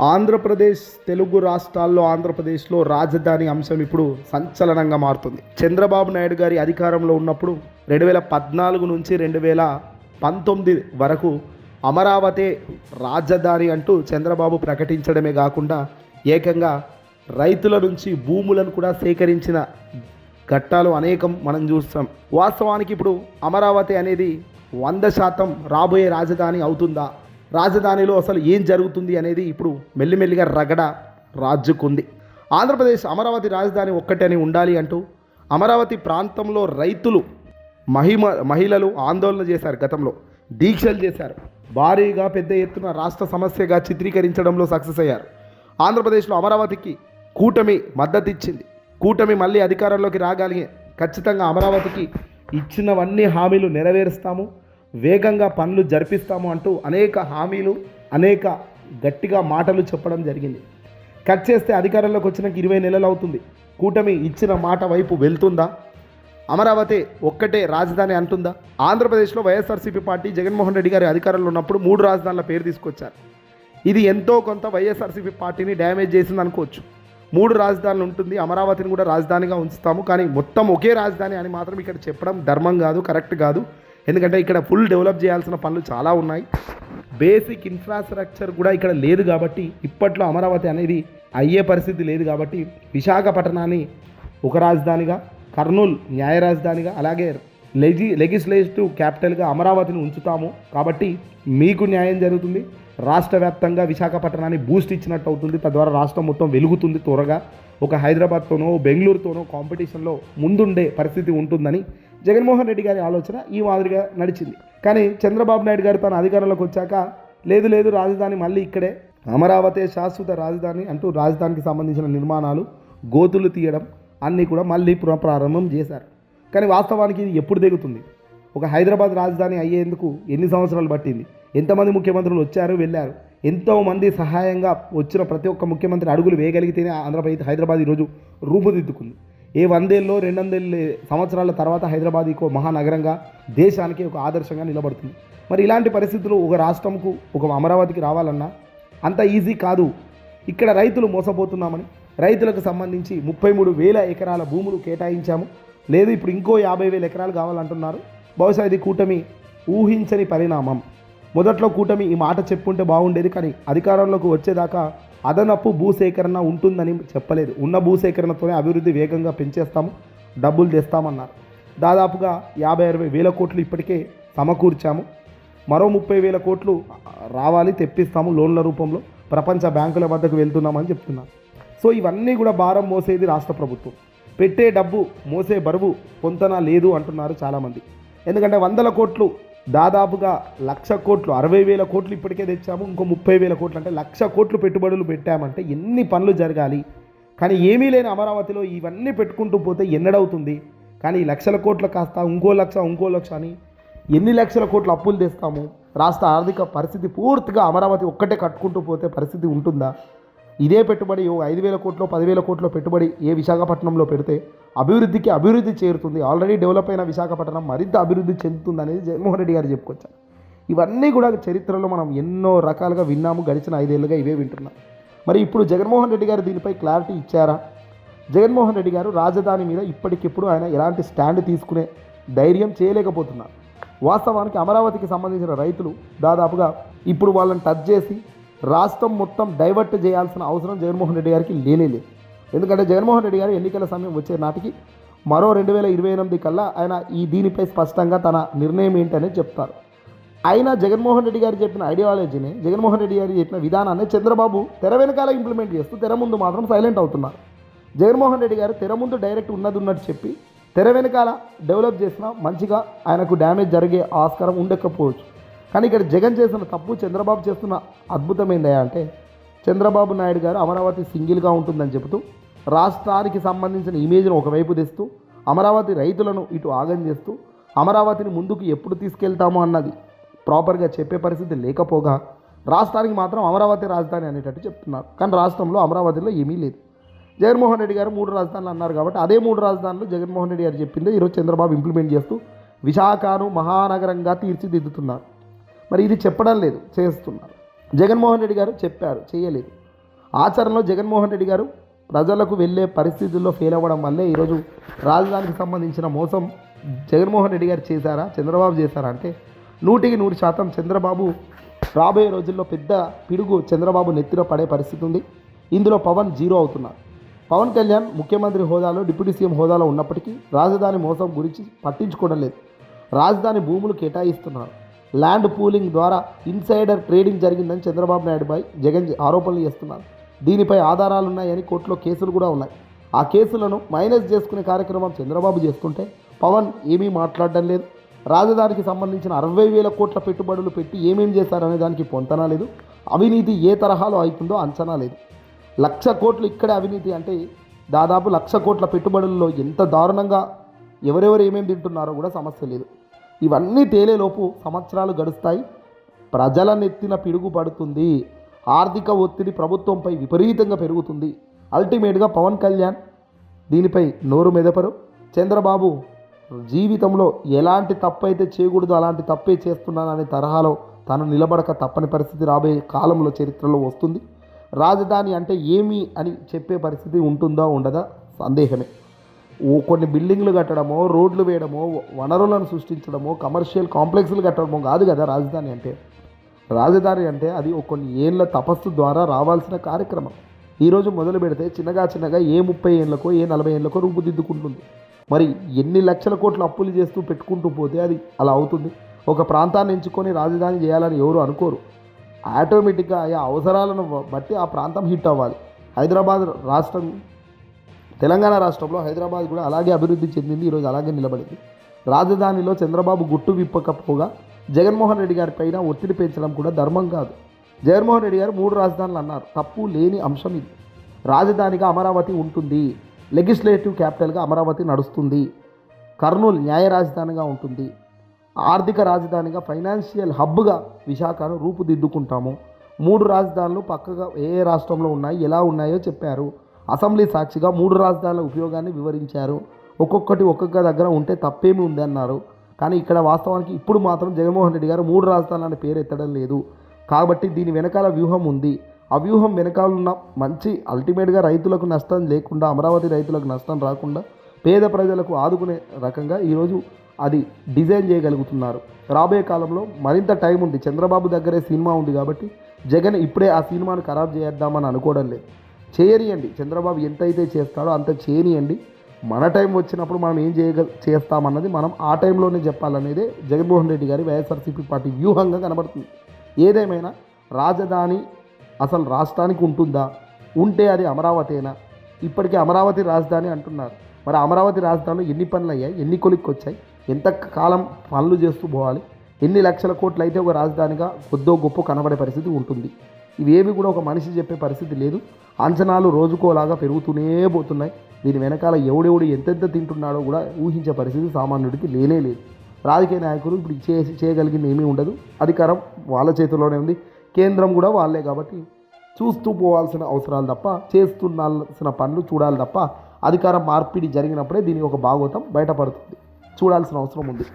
ఆంధ్రప్రదేశ్ తెలుగు రాష్ట్రాల్లో ఆంధ్రప్రదేశ్లో రాజధాని అంశం ఇప్పుడు సంచలనంగా మారుతుంది. చంద్రబాబు నాయుడు గారి అధికారంలో ఉన్నప్పుడు 2014 నుంచి 2019 వరకు అమరావతి రాజధాని అంటూ చంద్రబాబు ప్రకటించడమే కాకుండా ఏకంగా రైతుల నుంచి భూములను కూడా సేకరించిన ఘట్టాలు అనేకం మనం చూస్తాం. వాస్తవానికి ఇప్పుడు అమరావతి అనేది 100% రాబోయే రాజధాని అవుతుందా, రాజధానిలో అసలు ఏం జరుగుతుంది అనేది ఇప్పుడు మెల్లిమెల్లిగా రగడ రాజుకుంది. ఆంధ్రప్రదేశ్ అమరావతి రాజధాని ఒక్కటని ఉండాలి అంటూ అమరావతి ప్రాంతంలో రైతులు మహిళలు ఆందోళన చేశారు, గతంలో దీక్షలు చేశారు, భారీగా పెద్ద ఎత్తున రాష్ట్ర సమస్యగా చిత్రీకరించడంలో సక్సెస్ అయ్యారు. ఆంధ్రప్రదేశ్లో అమరావతికి కూటమి మద్దతు ఇచ్చింది. కూటమి మళ్ళీ అధికారంలోకి రాగాలి, ఖచ్చితంగా అమరావతికి ఇచ్చినవన్నీ హామీలు నెరవేరుస్తాము, వేగంగా పనులు జరిపిస్తాము అంటూ అనేక హామీలు, అనేక గట్టిగా మాటలు చెప్పడం జరిగింది. కట్ చేస్తే అధికారంలోకి వచ్చినాక 20 నెలలు అవుతుంది. కూటమి ఇచ్చిన మాట వైపు వెళ్తుందా? అమరావతి ఒక్కటే రాజధాని అంటుందా? ఆంధ్రప్రదేశ్లో వైఎస్ఆర్సీపీ పార్టీ జగన్మోహన్ రెడ్డి గారి అధికారంలో ఉన్నప్పుడు 3 రాజధానుల పేరు తీసుకొచ్చారు. ఇది ఎంతో కొంత వైఎస్ఆర్సీపీ పార్టీని డ్యామేజ్ చేసింది అనుకోవచ్చు. 3 రాజధానులు ఉంటుంది, అమరావతిని కూడా రాజధానిగా ఉంచుతాము, కానీ మొత్తం ఒకే రాజధాని అని మాత్రం ఇక్కడ చెప్పడం ధర్మం కాదు, కరెక్ట్ కాదు. ఎందుకంటే ఇక్కడ ఫుల్ డెవలప్ చేయాల్సిన పనులు చాలా ఉన్నాయి. బేసిక్ ఇన్ఫ్రాస్ట్రక్చర్ కూడా ఇక్కడ లేదు కాబట్టి ఇప్పట్లో అమరావతి అనేది అయ్యే పరిస్థితి లేదు. కాబట్టి విశాఖపట్నాన్ని ఒక రాజధానిగా, కర్నూలు న్యాయ రాజధానిగా, అలాగే లెజిస్లేటివ్ క్యాపిటల్గా అమరావతిని ఉంచుతాము. కాబట్టి మీకు న్యాయం జరుగుతుంది, రాష్ట్ర వ్యాప్తంగా విశాఖపట్నాన్ని బూస్ట్ ఇచ్చినట్టు అవుతుంది. తద్వారా రాష్ట్రం మొత్తం వెలుగుతుంది. త్వరగా ఒక హైదరాబాద్తోనో బెంగళూరుతోనో కాంపిటీషన్లో ముందుండే పరిస్థితి ఉంటుందని జగన్మోహన్ రెడ్డి గారి ఆలోచన ఈ మాదిరిగా నడిచింది. కానీ చంద్రబాబు నాయుడు గారు తన అధికారంలోకి వచ్చాక లేదు రాజధాని మళ్ళీ ఇక్కడే, అమరావతి శాశ్వత రాజధాని అంటూ రాజధానికి సంబంధించిన నిర్మాణాలు, గోతులు తీయడం అన్నీ కూడా మళ్ళీ పునఃప్రారంభం చేశారు. కానీ వాస్తవానికి ఇది ఎప్పుడు దిగుతుంది? ఒక హైదరాబాద్ రాజధాని అయ్యేందుకు ఎన్ని సంవత్సరాలు పట్టింది? ఎంతమంది ముఖ్యమంత్రులు వచ్చారు, వెళ్ళారు? ఎంతోమంది సహాయంగా వచ్చిన ప్రతి ఒక్క ముఖ్యమంత్రి అడుగులు వేయగలిగితేనే హైదరాబాద్ ఈరోజు రూపుదిద్దుకుంది. ఏ 100 ఏళ్ళలో 200 సంవత్సరాల తర్వాత హైదరాబాద్ ఒక మహానగరంగా దేశానికి ఒక ఆదర్శంగా నిలబడుతుంది. మరి ఇలాంటి పరిస్థితులు ఒక రాష్ట్రంకు, ఒక అమరావతికి రావాలన్నా అంత ఈజీ కాదు. ఇక్కడ రైతులు మోసపోతున్నామని రైతులకు సంబంధించి 33,000 ఎకరాల భూములు కేటాయించాము, లేదు ఇప్పుడు ఇంకో 50,000 ఎకరాలు కావాలంటున్నారు. బహుశా ఇది కూటమి ఊహించని పరిణామం. మొదట్లో కూటమి ఈ మాట చెప్పుంటే బాగుండేది, కానీ అధికారంలోకి వచ్చేదాకా అదనపు భూసేకరణ ఉంటుందని చెప్పలేదు. ఉన్న భూసేకరణతోనే అభివృద్ధి వేగంగా పెంచేస్తాము, డబ్బులు తెస్తామన్నారు. దాదాపుగా 50-60 వేల కోట్లు ఇప్పటికే సమకూర్చాము, మరో 30,000 కోట్లు రావాలి, తెప్పిస్తాము లోన్ల రూపంలో, ప్రపంచ బ్యాంకుల వద్దకు వెళ్తున్నామని చెప్తున్నారు. సో ఇవన్నీ కూడా భారం మోసేది రాష్ట్ర ప్రభుత్వం. పెట్టే డబ్బు మోసే బరువు పొంతన లేదు అంటున్నారు చాలామంది. ఎందుకంటే 100 కోట్లు, దాదాపుగా 1,00,000 కోట్లు, 60,000 కోట్లు ఇప్పటికే తెచ్చాము, ఇంకో 30,000 కోట్లు అంటే 1,00,000 కోట్లు పెట్టుబడులు పెట్టామంటే ఎన్ని పనులు జరగాలి? కానీ ఏమీ లేని అమరావతిలో ఇవన్నీ పెట్టుకుంటూ పోతే ఎన్నడవుతుంది? కానీ 1,00,000 కోట్ల కాస్త ఇంకో లక్ష అని ఎన్ని లక్షల కోట్ల అప్పులు తెస్తాము? రాష్ట్ర ఆర్థిక పరిస్థితి పూర్తిగా అమరావతి ఒక్కటే కట్టుకుంటూ పోతే పరిస్థితి ఉంటుందా? ఇదే పెట్టుబడి 5,000 కోట్లు 10,000 కోట్ల పెట్టుబడి ఏ విశాఖపట్నంలో పెడితే అభివృద్ధి చేరుతుంది. ఆల్రెడీ డెవలప్ అయిన విశాఖపట్నం మరింత అభివృద్ధి చెందుతుంది అనేది జగన్మోహన్ రెడ్డి గారు చెప్పుకొచ్చారు. ఇవన్నీ కూడా చరిత్రలో మనం ఎన్నో రకాలుగా విన్నాము, గడిచిన 5 ఏళ్ళుగా ఇవే వింటున్నాం. మరి ఇప్పుడు జగన్మోహన్ రెడ్డి గారు దీనిపై క్లారిటీ ఇచ్చారా? జగన్మోహన్ రెడ్డి గారు రాజధాని మీద ఇప్పటికిప్పుడు ఆయన ఎలాంటి స్టాండ్ తీసుకునే ధైర్యం చేయలేకపోతున్నారు. వాస్తవానికి అమరావతికి సంబంధించిన రైతులు దాదాపుగా ఇప్పుడు వాళ్ళని టచ్ చేసి రాష్ట్రం మొత్తం డైవర్ట్ చేయాల్సిన అవసరం జగన్మోహన్ రెడ్డి గారికి లేనేలేదు. ఎందుకంటే జగన్మోహన్ రెడ్డి గారు ఎన్నికల సమయం వచ్చే నాటికి మరో 2028 కల్లా ఆయన దీనిపై స్పష్టంగా తన నిర్ణయం ఏంటనేది చెప్తారు. అయినా జగన్మోహన్ రెడ్డి గారు చెప్పిన ఐడియాలజీని, జగన్మోహన్ రెడ్డి గారు చెప్పిన విధానాన్ని చంద్రబాబు తెర వెనకాల ఇంప్లిమెంట్ చేస్తూ తెర ముందు మాత్రం సైలెంట్ అవుతున్నారు. జగన్మోహన్ రెడ్డి గారు తెర ముందు డైరెక్ట్ ఉన్నట్టు చెప్పి తెర వెనకాల డెవలప్ చేసినా మంచిగా ఆయనకు డ్యామేజ్ జరిగే ఆస్కారం ఉండకపోవచ్చు. కానీ ఇక్కడ జగన్ చేసిన తప్పు, చంద్రబాబు చేస్తున్న అద్భుతం ఏంటంటే అంటే చంద్రబాబు నాయుడు గారు అమరావతి సింగిల్గా ఉంటుందని చెబుతూ రాష్ట్రానికి సంబంధించిన ఇమేజ్ను ఒకవైపు తెస్తూ అమరావతి రైతులను ఇటు ఆగం చేస్తూ అమరావతిని ముందుకు ఎప్పుడు తీసుకెళ్తామో అన్నది ప్రాపర్గా చెప్పే పరిస్థితి లేకపోగా రాష్ట్రానికి మాత్రం అమరావతి రాజధాని అనేటట్టు చెప్తున్నారు. కానీ రాష్ట్రంలో అమరావతిలో ఏమీ లేదు. జగన్మోహన్ రెడ్డి గారు 3 రాజధానులు అన్నారు కాబట్టి అదే 3 రాజధానులు జగన్మోహన్ రెడ్డి గారు చెప్పిందే ఈరోజు చంద్రబాబు ఇంప్లిమెంట్ చేస్తూ విశాఖను మహానగరంగా తీర్చిదిద్దుతున్నారు. మరి ఇది చెప్పడం లేదు, చేస్తున్నారు. జగన్మోహన్ రెడ్డి గారు చెప్పారు, చేయలేదు. ఆచరణలో జగన్మోహన్ రెడ్డి గారు ప్రజలకు వెళ్ళే పరిస్థితుల్లో ఫెయిల్ అవ్వడం వల్లే ఈరోజు రాజధానికి సంబంధించిన మోసం జగన్మోహన్ రెడ్డి గారు చేశారా, చంద్రబాబు చేశారా అంటే 100% చంద్రబాబు రాబోయే రోజుల్లో పెద్ద పిడుగు చంద్రబాబు నెత్తిన పడే పరిస్థితి ఉంది. ఇందులో పవన్ జీరో అవుతున్నారు. పవన్ కళ్యాణ్ ముఖ్యమంత్రి హోదాలో, డిప్యూటీ సీఎం హోదాలో ఉన్నప్పటికీ రాజధాని మోసం గురించి పట్టించుకోవడం లేదు. రాజధాని భూములు కేటాయిస్తున్నారు. ల్యాండ్ పూలింగ్ ద్వారా ఇన్సైడర్ ట్రేడింగ్ జరిగిందని చంద్రబాబు నాయుడుపై జగన్ ఆరోపణలు చేస్తున్నారు. దీనిపై ఆధారాలు ఉన్నాయని కోర్టులో కేసులు కూడా ఉన్నాయి. ఆ కేసులను మైనస్ చేసుకునే కార్యక్రమం చంద్రబాబు చేస్తుంటే పవన్ ఏమీ మాట్లాడడం లేదు. రాజధానికి సంబంధించిన 60,000 కోట్ల పెట్టుబడులు పెట్టి ఏమేం చేశారనే దానికి పొంతనా లేదు. అవినీతి ఏ తరహాలో అవుతుందో అంచనా లేదు. 1,00,000 కోట్లు ఇక్కడే అవినీతి అంటే దాదాపు 1,00,000 కోట్ల పెట్టుబడుల్లో ఎంత దారుణంగా ఎవరెవరు ఏమేమి తింటున్నారో కూడా సమస్య లేదు. ఇవన్నీ తేలేలోపు సంవత్సరాలు గడుస్తాయి. ప్రజల నెత్తిన పిడుగు పడుతుంది. ఆర్థిక ఒత్తిడి ప్రభుత్వంపై విపరీతంగా పెరుగుతుంది. అల్టిమేట్గా పవన్ కళ్యాణ్ దీనిపై నోరు మెదపరు. చంద్రబాబు జీవితంలో ఎలాంటి తప్పు అయితే చేయకూడదు అలాంటి తప్పే చేస్తున్నాననే తరహాలో తాను నిలబడక తప్పని పరిస్థితి రాబోయే కాలంలో చరిత్రలో వస్తుంది. రాజధాని అంటే ఏమి అని చెప్పే పరిస్థితి ఉంటుందా ఉండదా సందేహమే. కొన్ని బిల్డింగ్లు కట్టడమో, రోడ్లు వేయడమో, వనరులను సృష్టించడమో, కమర్షియల్ కాంప్లెక్స్లు కట్టడమో కాదు కదా రాజధాని అంటే. రాజధాని అంటే అది కొన్ని ఏళ్ళ తపస్సు ద్వారా రావాల్సిన కార్యక్రమం. ఈరోజు మొదలు పెడితే చిన్నగా ఏ 30 ఏళ్ళకో ఏ 40 ఏళ్ళకో రూపుదిద్దుకుంటుంది. మరి ఎన్ని లక్షల కోట్ల అప్పులు చేస్తూ పెట్టుకుంటూ పోతే అది అలా అవుతుంది. ఒక ప్రాంతాన్ని ఎంచుకొని రాజధాని చేయాలని ఎవరు అనుకోరు. ఆటోమేటిక్గా ఆయా అవసరాలను బట్టి ఆ ప్రాంతం హిట్ అవ్వాలి. హైదరాబాద్ రాష్ట్రం, తెలంగాణ రాష్ట్రంలో హైదరాబాద్ కూడా అలాగే అభివృద్ధి చెందింది, ఈరోజు అలాగే నిలబడింది. రాజధానిలో చంద్రబాబు గుట్టు విప్పకపోగా జగన్మోహన్ రెడ్డి గారి పైన ఒత్తిడి పెంచడం కూడా ధర్మం కాదు. జగన్మోహన్ రెడ్డి గారు 3 రాజధానులు అన్నారు. తప్పు లేని అంశం ఇది. రాజధానిగా అమరావతి ఉంటుంది. లెజిస్లేటివ్ క్యాపిటల్గా అమరావతి నడుస్తుంది. కర్నూలు న్యాయ రాజధానిగా ఉంటుంది. ఆర్థిక రాజధానిగా, ఫైనాన్షియల్ హబ్గా విశాఖను రూపుదిద్దుకుంటాము. 3 రాజధానులు పక్కగా ఏ రాష్ట్రంలో ఉన్నాయి, ఎలా ఉన్నాయో చెప్పారు. అసెంబ్లీ సాక్షిగా 3 రాజధానుల ఉపయోగాన్ని వివరించారు. ఒక్కొక్క దగ్గర ఉంటే తప్పేమి ఉంది అన్నారు. కానీ ఇక్కడ వాస్తవానికి ఇప్పుడు మాత్రం జగన్మోహన్ రెడ్డి గారు 3 రాజధానులు అనే పేరు ఎత్తడం లేదు. కాబట్టి దీని వెనకాల వ్యూహం ఉంది. ఆ వ్యూహం వెనకాల ఉన్న మంచి అల్టిమేట్గా రైతులకు నష్టం లేకుండా, అమరావతి రైతులకు నష్టం రాకుండా, పేద ప్రజలకు ఆదుకునే రకంగా ఈరోజు అది డిజైన్ చేయగలుగుతున్నారు. రాబోయే కాలంలో మరింత టైం ఉంది. చంద్రబాబు దగ్గరే సినిమా ఉంది కాబట్టి జగన్ ఇప్పుడే ఆ సినిమాను ఖరాబ్ చేద్దామని అనుకోవడం లేదు. చేయనియండి. చంద్రబాబు ఎంతైతే చేస్తాడో అంత చేయనియండి. మన టైం వచ్చినప్పుడు మనం ఏం చేస్తామన్నది మనం ఆ టైంలోనే చెప్పాలనేదే జగన్మోహన్ రెడ్డి గారి వైఎస్ఆర్సీపీ పార్టీ వ్యూహంగా కనబడుతుంది. ఏదేమైనా రాజధాని అసలు రాష్ట్రానికి ఉంటుందా? ఉంటే అది అమరావతేనా? ఇప్పటికే అమరావతి రాజధాని అంటున్నారు. మరి అమరావతి రాజధానిలో ఎన్ని పనులు అయ్యాయి, ఎన్ని కొలిక్కి వచ్చాయి, ఎంత కాలం పనులు చేస్తూ పోవాలి, ఎన్ని లక్షల కోట్లు అయితే ఒక రాజధానిగా కొద్దో గొప్ప కనబడే పరిస్థితి ఉంటుంది. ఇవేమి కూడా ఒక మనిషి చెప్పే పరిస్థితి లేదు. అంచనాలు రోజుకోలాగా పెరుగుతూనే పోతున్నాయి. దీని వెనకాల ఎవడెవడు ఎంతెంత తింటున్నాడో కూడా ఊహించే పరిస్థితి సామాన్యుడికి లేనే లేదు. రాజకీయ నాయకులు ఇప్పుడు చేయగలిగింది ఏమీ ఉండదు. అధికారం వాళ్ళ చేతిలోనే ఉంది. కేంద్రం కూడా వాళ్ళే కాబట్టి చూస్తూ పోవాల్సిన అవసరాలు తప్ప, చేస్తున్నాల్సిన పనులు చూడాలి తప్ప, అధికారం మార్పిడి జరిగినప్పుడే దీనికి ఒక భాగోతం బయటపడుతుంది. చూడాల్సిన అవసరం ఉంది.